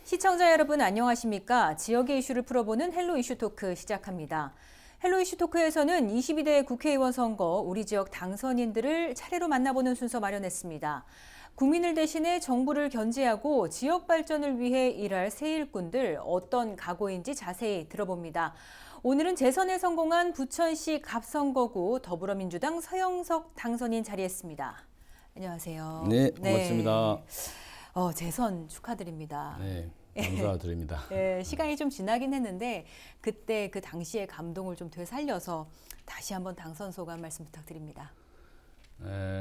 시청자 여러분 안녕하십니까? 지역의 이슈를 풀어보는 헬로 이슈 토크 시작합니다. 헬로 이슈 토크에서는 22대 국회의원 선거 우리 지역 당선인들을 차례로 만나보는 순서 마련했습니다. 국민을 대신해 정부를 견제하고 지역 발전을 위해 일할 새 일꾼들 어떤 각오인지 자세히 들어봅니다. 오늘은 재선에 성공한 부천시 갑선거구 더불어민주당 서영석 당선인 자리했습니다. 안녕하세요. 네, 고맙습니다. 재선 축하드립니다. 네, 감사드립니다. 네, 시간이 좀 지나긴 했는데 그때 그 당시의 감동을 좀 되살려서 다시 한번 당선 소감 말씀 부탁드립니다.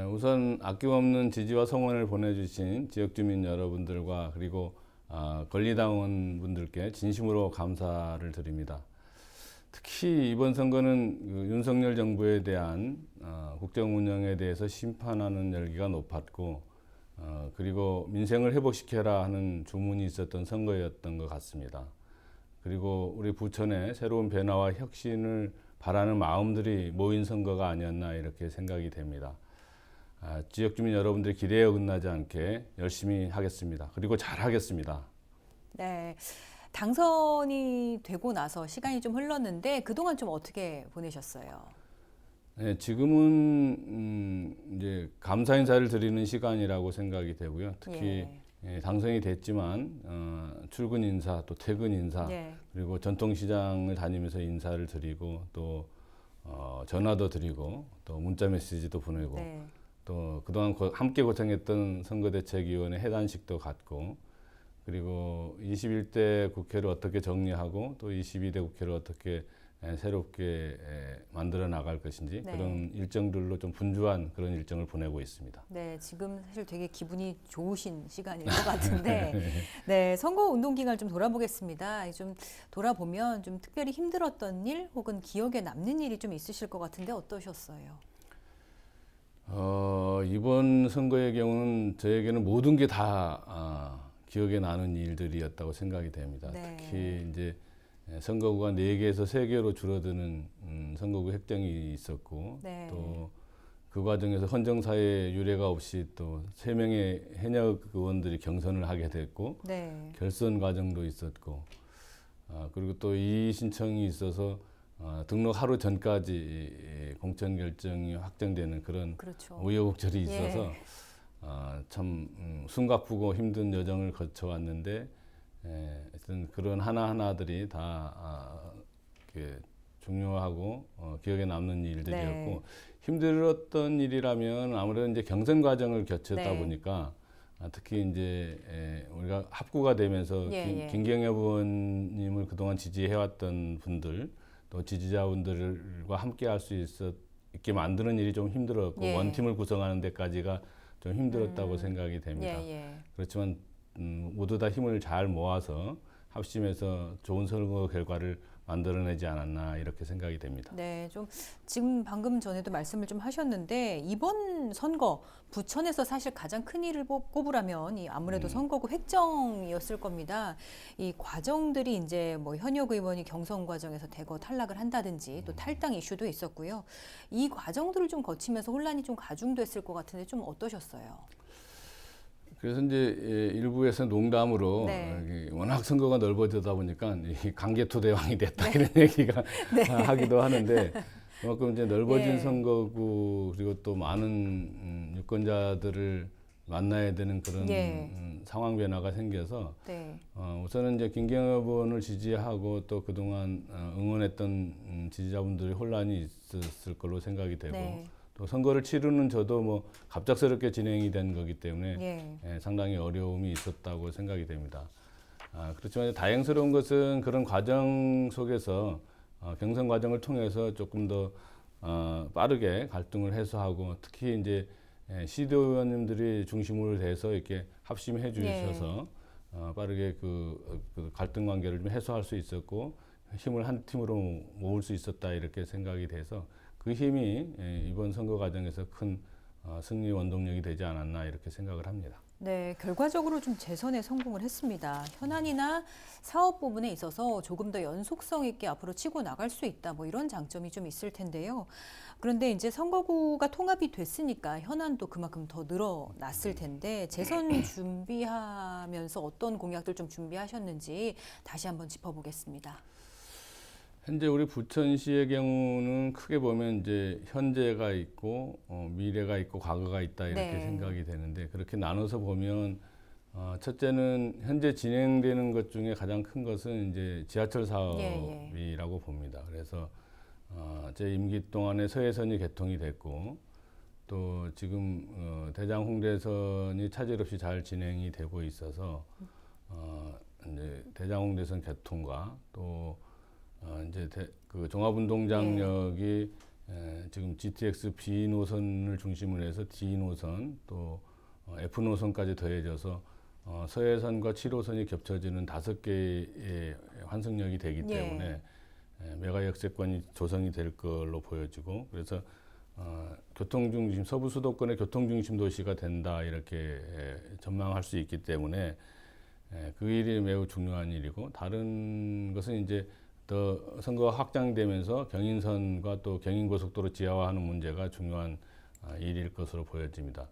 우선 아낌없는 지지와 성원을 보내주신 지역주민 여러분들과 그리고 권리당원 분들께 진심으로 감사를 드립니다. 특히 이번 선거는 윤석열 정부에 대한 국정 운영에 대해서 심판하는 열기가 높았고 그리고 민생을 회복시켜라 하는 주문이 있었던 선거였던 것 같습니다. 그리고 우리 부천의 새로운 변화와 혁신을 바라는 마음들이 모인 선거가 아니었나 이렇게 생각이 됩니다. 지역 주민 여러분들의 기대에 어긋나지 않게 열심히 하겠습니다. 그리고 잘하겠습니다. 네, 당선이 되고 나서 시간이 좀 흘렀는데 그동안 좀 어떻게 보내셨어요? 네, 지금은 이제 감사 인사를 드리는 시간이라고 생각이 되고요. 특히 당선이 됐지만 출근 인사, 또 퇴근 인사, 그리고 전통시장을 다니면서 인사를 드리고 또 전화도 드리고 또 문자 메시지도 보내고 또 그동안 함께 고생했던 선거대책위원회 해단식도 갖고 그리고 21대 국회를 어떻게 정리하고 또 22대 국회를 어떻게 새롭게 만들어 나갈 것인지 그런 일정들로 좀 분주한 그런 일정을 보내고 있습니다. 네, 지금 사실 되게 기분이 좋으신 시간일 것 같은데 네, 선거 운동 기간을 좀 돌아보겠습니다. 좀 돌아보면 좀 특별히 힘들었던 일 혹은 기억에 남는 일이 좀 있으실 것 같은데 어떠셨어요? 이번 선거의 경우는 저에게는 모든 게 다 기억에 나는 일들이었다고 생각이 됩니다. 특히 이제 선거구가 4개에서 3개로 줄어드는 선거구 획정이 있었고 또 그 과정에서 헌정사의 유례가 없이 또 3명의 현역 의원들이 경선을 하게 됐고 결선 과정도 있었고 그리고 또 이의 신청이 있어서 등록 하루 전까지 공천 결정이 확정되는 그런 우여곡절이 있어서 참 숨가쁘고 힘든 여정을 거쳐왔는데 하여튼 그런 하나하나들이 다 중요하고 기억에 남는 일들이었고 힘들었던 일이라면 아무래도 이제 경선 과정을 거쳤다 보니까 특히 이제 우리가 합구가 되면서 김경엽 의원님을 그동안 지지해왔던 분들 또 지지자분들과 함께 할 수 있게 만드는 일이 좀 힘들었고 원팀을 구성하는 데까지가 좀 힘들었다고 생각이 됩니다. 그렇지만 모두 다 힘을 잘 모아서 합심해서 좋은 선거 결과를 만들어내지 않았나 이렇게 생각이 됩니다. 네, 좀 지금 방금 전에도 말씀을 좀 하셨는데 이번 선거 부천에서 사실 가장 큰 일을 꼽으라면 아무래도 선거구 획정이었을 겁니다. 이 과정들이 이제 뭐 현역 의원이 경선 과정에서 대거 탈락을 한다든지 또 탈당 이슈도 있었고요. 이 과정들을 좀 거치면서 혼란이 좀 가중됐을 것 같은데 좀 어떠셨어요? 그래서 이제 일부에서 농담으로 워낙 선거가 넓어지다 보니까 강개토 대왕이 됐다 이런 얘기가 하기도 하는데 그만큼 이제 넓어진 선거구 그리고 또 많은 유권자들을 만나야 되는 그런 상황 변화가 생겨서 우선은 이제 김경엽 의원을 지지하고 또 그동안 응원했던 지지자분들이 혼란이 있었을 걸로 생각이 되고 또 선거를 치르는 저도 뭐 갑작스럽게 진행이 된 거기 때문에 상당히 어려움이 있었다고 생각이 됩니다. 그렇지만 다행스러운 것은 그런 과정 속에서 경선 과정을 통해서 조금 더 빠르게 갈등을 해소하고 특히 이제 시도 의원님들이 중심으로 돼서 이렇게 합심해 주셔서 빠르게 그 갈등 관계를 좀 해소할 수 있었고 힘을 한 팀으로 모을 수 있었다 이렇게 생각이 돼서 그 힘이 이번 선거 과정에서 큰 승리 원동력이 되지 않았나 이렇게 생각을 합니다. 네, 결과적으로 좀 재선에 성공을 했습니다. 현안이나 사업 부분에 있어서 조금 더 연속성 있게 앞으로 치고 나갈 수 있다. 뭐 이런 장점이 좀 있을 텐데요. 그런데 이제 선거구가 통합이 됐으니까 현안도 그만큼 더 늘어났을 텐데 재선 준비하면서 어떤 공약들 좀 준비하셨는지 다시 한번 짚어보겠습니다. 현재 우리 부천시의 경우는 크게 보면 이제 현재가 있고 미래가 있고 과거가 있다 이렇게 네. 생각이 되는데 그렇게 나눠서 보면 첫째는 현재 진행되는 것 중에 가장 큰 것은 이제 지하철 사업이라고 봅니다. 그래서 제 임기 동안에 서해선이 개통이 됐고 또 지금 대장 홍대선이 차질 없이 잘 진행이 되고 있어서 이제 대장 홍대선 개통과 또 이제 그 종합운동장역이 지금 GTX B 노선을 중심으로 해서 D 노선 또 F 노선까지 더해져서 서해선과 7호선이 겹쳐지는 5개의 환승역이 되기 때문에 메가 역세권이 조성이 될 걸로 보여지고 그래서 교통중심 서부 수도권의 교통중심 도시가 된다 이렇게 전망할 수 있기 때문에 그 일이 매우 중요한 일이고 다른 것은 이제 더 선거가 확장되면서 경인선과 또 경인고속도로 지하화하는 문제가 중요한 일일 것으로 보여집니다.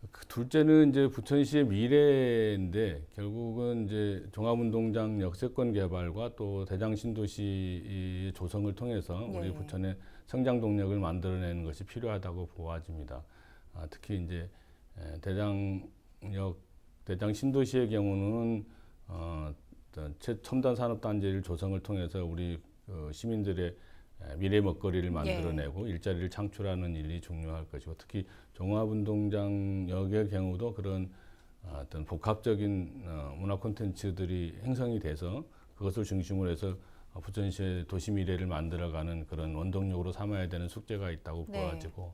그 둘째는 이제 부천시의 미래인데 결국은 이제 종합운동장 역세권 개발과 또 대장 신도시 조성을 통해서 우리 부천의 성장 동력을 만들어내는 것이 필요하다고 보아집니다. 특히 이제 대장 신도시의 경우는 첨단 산업단지를 조성을 통해서 우리 시민들의 미래 먹거리를 만들어내고 일자리를 창출하는 일이 중요할 것이고 특히 종합운동장역의 경우도 그런 어떤 복합적인 문화 콘텐츠들이 형성이 돼서 그것을 중심으로 해서 부천시의 도시 미래를 만들어가는 그런 원동력으로 삼아야 되는 숙제가 있다고 보아지고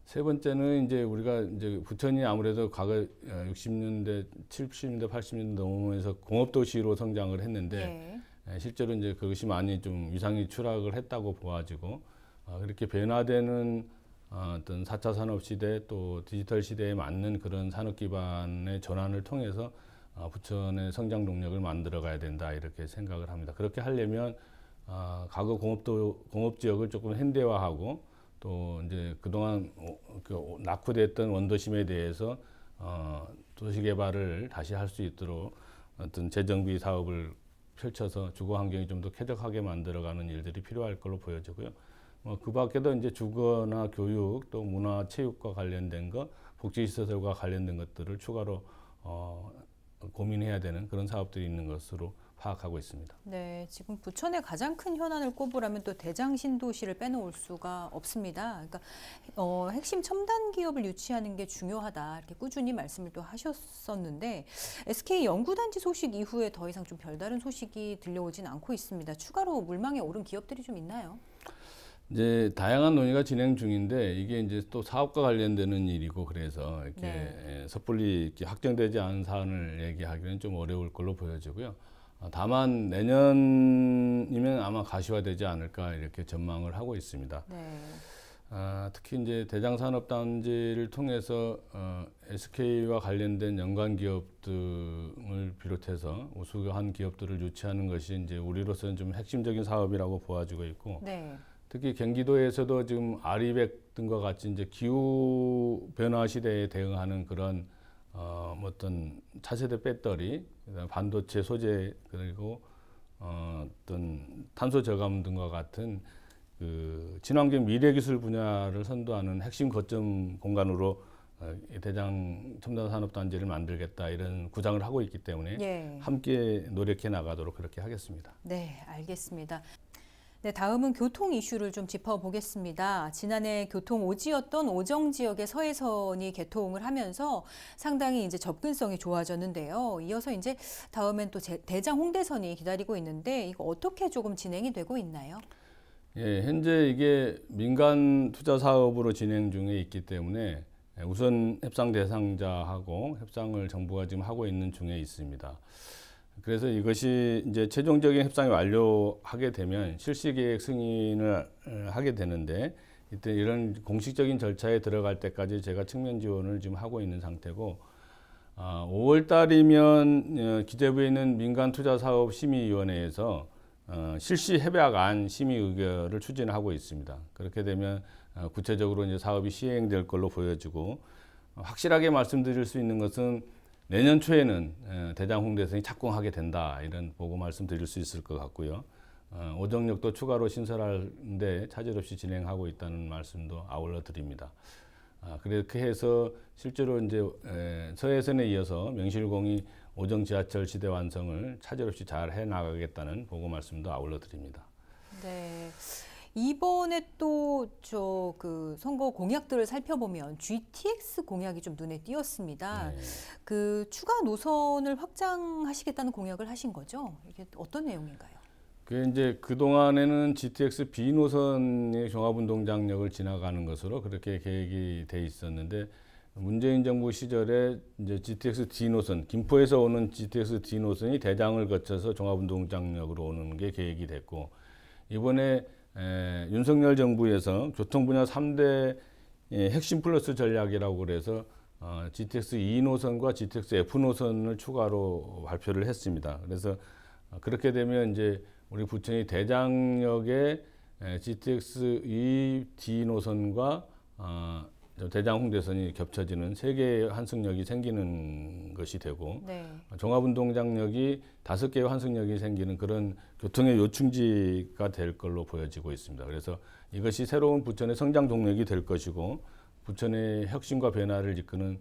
세 번째는 이제 우리가 이제 부천이 아무래도 과거 60년대, 70년대, 80년대 넘으면서 공업도시로 성장을 했는데 실제로 이제 그것이 많이 좀 위상이 추락을 했다고 보아지고 그렇게 변화되는 어떤 4차 산업 시대 또 디지털 시대에 맞는 그런 산업 기반의 전환을 통해서 부천의 성장 동력을 만들어 가야 된다 이렇게 생각을 합니다. 그렇게 하려면 과거 공업 지역을 조금 현대화하고 또 이제 그동안 낙후됐던 원도심에 대해서 도시 개발을 다시 할 수 있도록 어떤 재정비 사업을 펼쳐서 주거 환경이 좀 더 쾌적하게 만들어가는 일들이 필요할 걸로 보여지고요. 그 밖에도 이제 주거나 교육 또 문화 체육과 관련된 것, 복지시설과 관련된 것들을 추가로 고민해야 되는 그런 사업들이 있는 것으로 파악하고 있습니다. 네, 지금 부천의 가장 큰 현안을 꼽으라면 또 대장 신도시를 빼놓을 수가 없습니다. 그러니까 핵심 첨단 기업을 유치하는 게 중요하다 이렇게 꾸준히 말씀을 또 하셨었는데 SK 연구단지 소식 이후에 더 이상 좀 별다른 소식이 들려오진 않고 있습니다. 추가로 물망에 오른 기업들이 좀 있나요? 이제 다양한 논의가 진행 중인데 이게 이제 또 사업과 관련되는 일이고 그래서 이렇게 섣불리 이렇게 확정되지 않은 사안을 얘기하기는 좀 어려울 걸로 보여지고요. 다만 내년이면 아마 가시화되지 않을까 이렇게 전망을 하고 있습니다. 특히 이제 대장산업단지를 통해서 SK와 관련된 연관 기업 등을 비롯해서 우수한 기업들을 유치하는 것이 이제 우리로서는 좀 핵심적인 사업이라고 보아지고 있고, 특히 경기도에서도 지금 아리백 등과 같이 이제 기후 변화 시대에 대응하는 그런 어떤 차세대 배터리, 반도체 소재 그리고 어떤 탄소 저감 등과 같은 그 친환경 미래 기술 분야를 선도하는 핵심 거점 공간으로 대장 첨단 산업 단지를 만들겠다 이런 구상을 하고 있기 때문에 함께 노력해 나가도록 그렇게 하겠습니다. 네, 알겠습니다. 네, 다음은 교통 이슈를 좀 짚어보겠습니다. 지난해 교통 오지였던 오정 지역의 서해선이 개통을 하면서 상당히 이제 접근성이 좋아졌는데요. 이어서 이제 다음엔 또 대장 홍대선이 기다리고 있는데 이거 어떻게 조금 진행이 되고 있나요? 예, 현재 이게 민간 투자 사업으로 진행 중에 있기 때문에 우선 협상 대상자하고 협상을 정부가 지금 하고 있는 중에 있습니다. 그래서 이것이 이제 최종적인 협상이 완료하게 되면 실시 계획 승인을 하게 되는데 이때 이런 공식적인 절차에 들어갈 때까지 제가 측면 지원을 지금 하고 있는 상태고 5월 달이면 기재부에 있는 민간투자사업심의위원회에서 실시 협약안 심의 의결을 추진하고 있습니다. 그렇게 되면 구체적으로 이제 사업이 시행될 걸로 보여지고, 확실하게 말씀드릴 수 있는 것은 내년 초에는 대장 홍대선이 착공하게 된다, 이런 보고 말씀드릴 수 있을 것 같고요. 오정역도 추가로 신설하는데 차질 없이 진행하고 있다는 말씀도 아울러 드립니다. 그렇게 해서 실제로 이제 서해선에 이어서 명실공히 오정 지하철 시대 완성을 차질 없이 잘 해나가겠다는 보고 말씀도 아울러 드립니다. 네. 이번에 또 그 선거 공약들을 살펴보면 GTX 공약이 좀 눈에 띄었습니다. 네. 그 추가 노선을 확장하시겠다는 공약을 하신 거죠? 이게 어떤 내용인가요? 그 이제 그 동안에는 GTX B 노선의 종합운동장역을 지나가는 것으로 그렇게 계획이 돼 있었는데, 문재인 정부 시절에 이제 GTX D 노선, 김포에서 오는 GTX D 노선이 대장을 거쳐서 종합운동장역으로 오는 게 계획이 됐고, 이번에 윤석열 정부에서 교통 분야 3대 핵심 플러스 전략이라고 그래서 GTX E 노선과 GTX F 노선을 추가로 발표를 했습니다. 그래서 그렇게 되면 이제 우리 부천이 대장역에 GTX E D 노선과 대장 홍대선이 겹쳐지는 세 개의 환승역이 생기는 것이 되고, 네. 종합운동장역이 5개의 환승역이 생기는 그런 교통의 요충지가 될 걸로 보여지고 있습니다. 그래서 이것이 새로운 부천의 성장 동력이 될 것이고, 부천의 혁신과 변화를 이끄는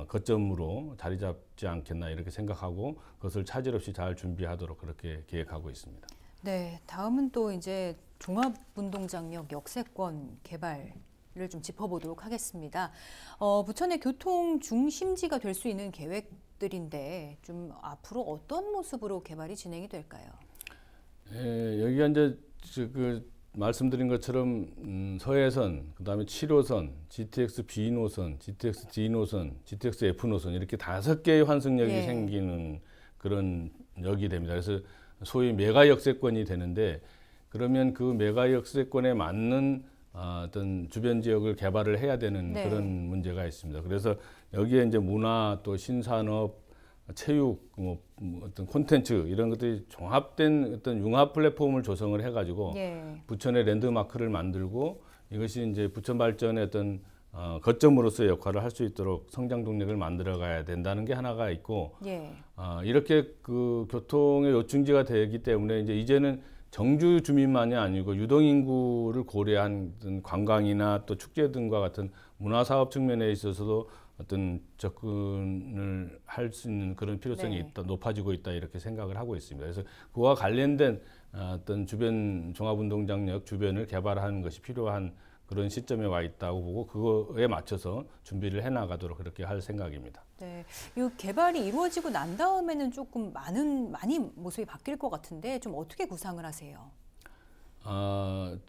거점으로 자리 잡지 않겠나, 이렇게 생각하고 그것을 차질 없이 잘 준비하도록 그렇게 계획하고 있습니다. 네, 다음은 또 이제 종합운동장역 역세권 개발을 좀 짚어보도록 하겠습니다. 부천의 교통 중심지가 될 수 있는 계획들인데 좀 앞으로 어떤 모습으로 개발이 진행이 될까요? 여기가 이제 그 말씀드린 것처럼 서해선, 그다음에 7호선, GTX B 노선, GTX D 노선, GTX F 노선, 이렇게 5개의 환승역이 예. 생기는 그런 역이 됩니다. 그래서 소위 메가 역세권이 되는데, 그러면 그 메가 역세권에 맞는 어떤 주변 지역을 개발을 해야 되는 네. 그런 문제가 있습니다. 그래서 여기에 이제 문화, 또 신산업, 체육, 어떤 콘텐츠, 이런 것들이 종합된 어떤 융합 플랫폼을 조성을 해가지고 예. 부천의 랜드마크를 만들고, 이것이 이제 부천 발전의 어떤 거점으로서의 역할을 할 수 있도록 성장 동력을 만들어가야 된다는 게 하나가 있고, 예. 이렇게 그 교통의 요충지가 되기 때문에 이제는 정주 주민만이 아니고 유동 인구를 고려한 어떤 관광이나 또 축제 등과 같은 문화 사업 측면에 있어서도 어떤 접근을 할 수 있는 그런 필요성이 네. 있다, 높아지고 있다, 이렇게 생각을 하고 있습니다. 그래서 그와 관련된 어떤 주변 종합운동장역 주변을 개발하는 것이 필요한 그런 시점에 와 있다고 보고, 그거에 맞춰서 준비를 해나가도록 그렇게 할 생각입니다. 네, 이 개발이 이루어지고 난 다음에는 조금 많이 모습이 바뀔 것 같은데 좀 어떻게 구상을 하세요?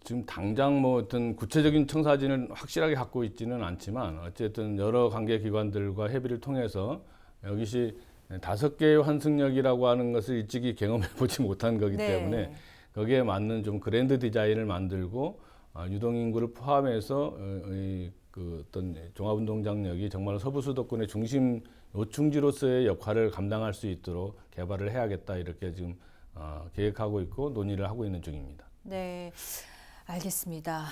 지금 당장 뭐 어떤 구체적인 청사진을 확실하게 갖고 있지는 않지만, 어쨌든 여러 관계기관들과 협의를 통해서 여기시 5개의 환승역이라고 하는 것을 일찍이 경험해 보지 못한 거기 네. 때문에 거기에 맞는 좀 그랜드 디자인을 만들고, 유동인구를 포함해서 그 어떤 종합운동장역이 정말 서부 수도권의 중심 요충지로서의 역할을 감당할 수 있도록 개발을 해야겠다, 이렇게 지금 계획하고 있고 논의를 하고 있는 중입니다. 네, 알겠습니다.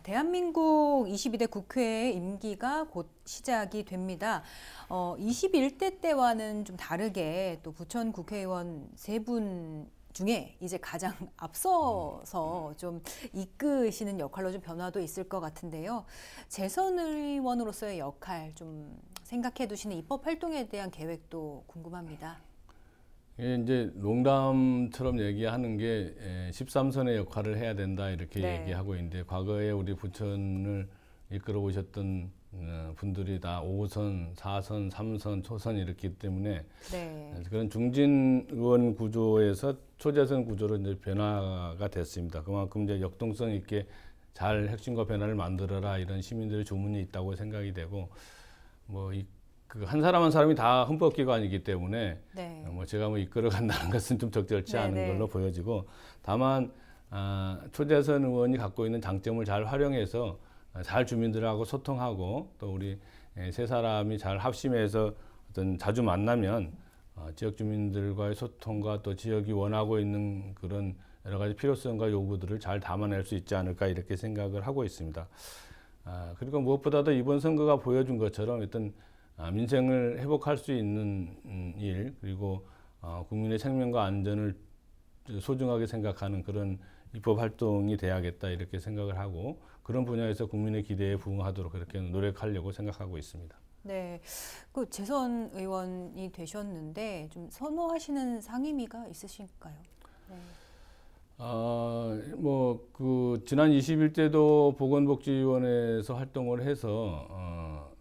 대한민국 22대 국회의 임기가 곧 시작이 됩니다. 21대 때와는 좀 다르게 또 부천 국회의원 3분 중에 이제 가장 앞서서 좀 이끄시는 역할로 좀 변화도 있을 것 같은데요. 재선 의원으로서의 역할 좀 생각해 두시는 입법 활동에 대한 계획도 궁금합니다. 이게 이제 농담처럼 얘기하는 게 13선의 역할을 해야 된다, 이렇게 네. 얘기하고 있는데, 과거에 우리 부천을 이끌어 오셨던 분들이 다 5선, 4선, 3선, 초선 이렇기 때문에 네. 그런 중진 의원 구조에서 초재선 구조로 이제 변화가 됐습니다. 그만큼 이제 역동성 있게 잘 혁신과 변화를 만들어라, 이런 시민들의 주문이 있다고 생각이 되고, 뭐 그 한 사람 한 사람이 다 헌법기관이기 때문에 네. 뭐 제가 뭐 이끌어 간다는 것은 좀 적절치 않은 네네. 걸로 보여지고, 다만 초재선 의원이 갖고 있는 장점을 잘 활용해서 잘 주민들하고 소통하고, 또 우리 세 사람이 잘 합심해서 어떤 자주 만나면 지역 주민들과의 소통과 또 지역이 원하고 있는 그런 여러 가지 필요성과 요구들을 잘 담아낼 수 있지 않을까 이렇게 생각을 하고 있습니다. 그리고 무엇보다도 이번 선거가 보여준 것처럼 어떤 민생을 회복할 수 있는 일, 그리고 국민의 생명과 안전을 소중하게 생각하는 그런 입법 활동이 돼야겠다 이렇게 생각을 하고, 그런 분야에서 국민의 기대에 부응하도록 그렇게 노력하려고 생각하고 있습니다. 네, 그 재선 의원이 되셨는데 좀 선호하시는 상임위가 있으실까요? 네. 지난 20일 때도 보건복지위원회에서 활동을 해서,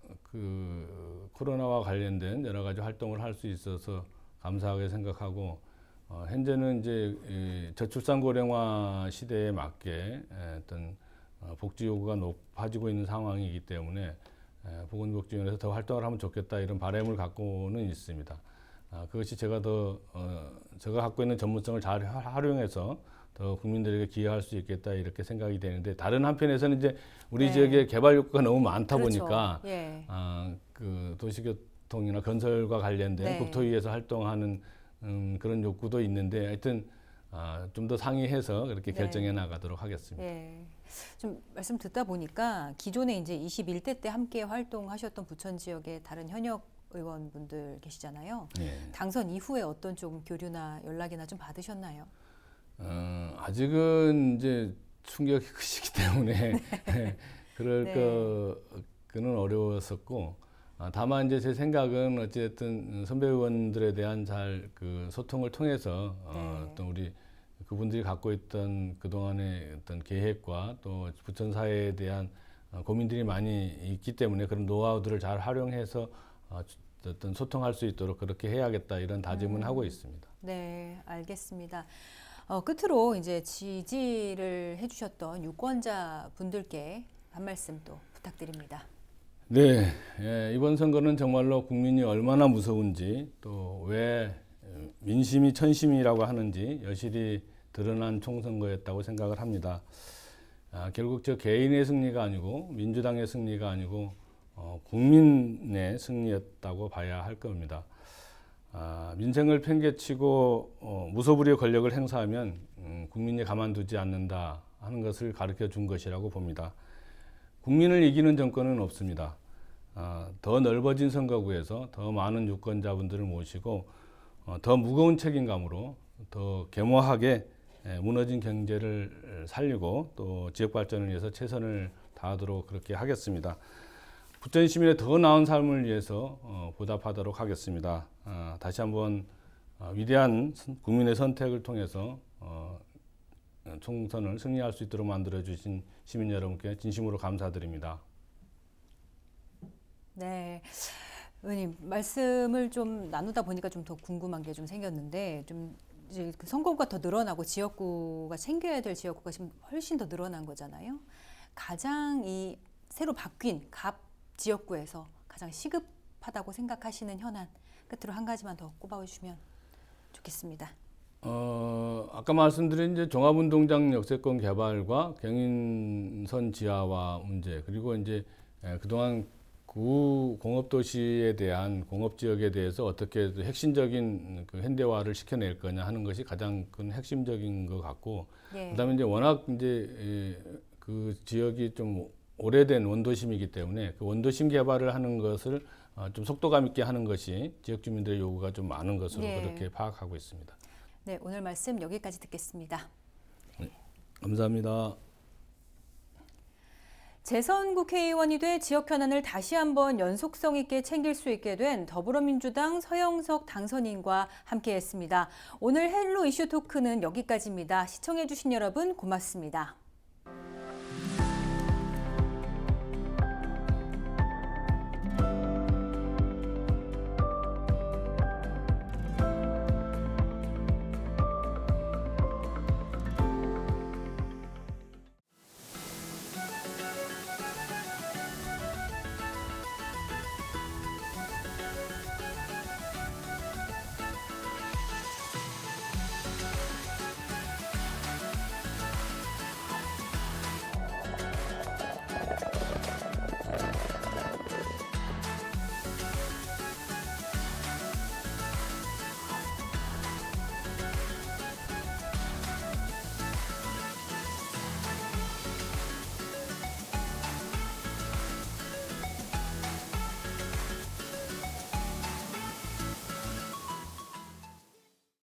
코로나와 관련된 여러 가지 활동을 할 수 있어서 감사하게 생각하고, 현재는 이제 저출산 고령화 시대에 맞게 어떤 복지 요구가 높아지고 있는 상황이기 때문에 보건복지위원회에서 더 활동을 하면 좋겠다 이런 바람을 갖고는 있습니다. 그것이 제가 갖고 있는 전문성을 잘 활용해서 더 국민들에게 기여할 수 있겠다 이렇게 생각이 되는데, 다른 한편에서는 이제 우리 지역에 개발 욕구가 너무 많다 보니까 그 도시교통이나 건설과 관련된 국토위에서 활동하는 그런 욕구도 있는데, 하여튼 좀 더 상의해서 그렇게 결정해 나가도록 하겠습니다. 좀 말씀 듣다 보니까 기존에 이제 21대 때 함께 활동하셨던 부천 지역의 다른 현역 의원분들 계시잖아요. 당선 이후에 어떤 좀 교류나 연락이나 좀 받으셨나요? 아직은 이제 충격이 크시기 때문에 그는 어려웠었고, 다만 이제 제 생각은 어쨌든 선배 의원들에 대한 잘 그 소통을 통해서 어떤 우리 그분들이 갖고 있던 그동안의 어떤 계획과 또 부천 사회에 대한 고민들이 많이 있기 때문에 그런 노하우들을 잘 활용해서 어떤 소통할 수 있도록 그렇게 해야겠다 이런 다짐은 하고 있습니다. 네, 알겠습니다. 끝으로 이제 지지를 해주셨던 유권자 분들께 한 말씀 또 부탁드립니다. 네, 이번 선거는 정말로 국민이 얼마나 무서운지, 또 왜 민심이 천심이라고 하는지 여실히 드러난 총선거였다고 생각을 합니다. 결국 저 개인의 승리가 아니고 민주당의 승리가 아니고 국민의 승리였다고 봐야 할 겁니다. 민생을 팽개치고 무소불위의 권력을 행사하면 국민이 가만두지 않는다 하는 것을 가르쳐 준 것이라고 봅니다. 국민을 이기는 정권은 없습니다. 더 넓어진 선거구에서 더 많은 유권자분들을 모시고 더 무거운 책임감으로 더 겸허하게 무너진 경제를 살리고 또 지역 발전을 위해서 최선을 다하도록 그렇게 하겠습니다. 부천 시민의 더 나은 삶을 위해서 보답하도록 하겠습니다. 다시 한번 위대한 국민의 선택을 통해서 총선을 승리할 수 있도록 만들어주신 시민 여러분께 진심으로 감사드립니다. 네, 의원님 말씀을 좀 나누다 보니까 좀 더 궁금한 게 좀 생겼는데, 좀 이제 그 선거구가 더 늘어나고 지역구가 챙겨야 될 지역구가 지금 훨씬 더 늘어난 거잖아요. 가장 이 새로 바뀐 갑 지역구에서 가장 시급하다고 생각하시는 현안 끝으로 한 가지만 더 꼽아주시면 좋겠습니다. 아까 말씀드린 이제 종합운동장 역세권 개발과 경인선 지하화 문제, 그리고 이제 그동안 구 공업도시에 대한 공업지역에 대해서 어떻게 핵심적인 그 현대화를 시켜낼 거냐 하는 것이 가장 큰 핵심적인 것 같고, 그다음에 이제 워낙 이제 그 지역이 좀 오래된 원도심이기 때문에 그 원도심 개발을 하는 것을 좀 속도감 있게 하는 것이 지역 주민들의 요구가 좀 많은 것으로 그렇게 파악하고 있습니다. 네, 오늘 말씀 여기까지 듣겠습니다. 네, 감사합니다. 재선 국회의원이 돼 지역 현안을 다시 한번 연속성 있게 챙길 수 있게 된 더불어민주당 서영석 당선인과 함께했습니다. 오늘 헬로 이슈 토크는 여기까지입니다. 시청해주신 여러분 고맙습니다.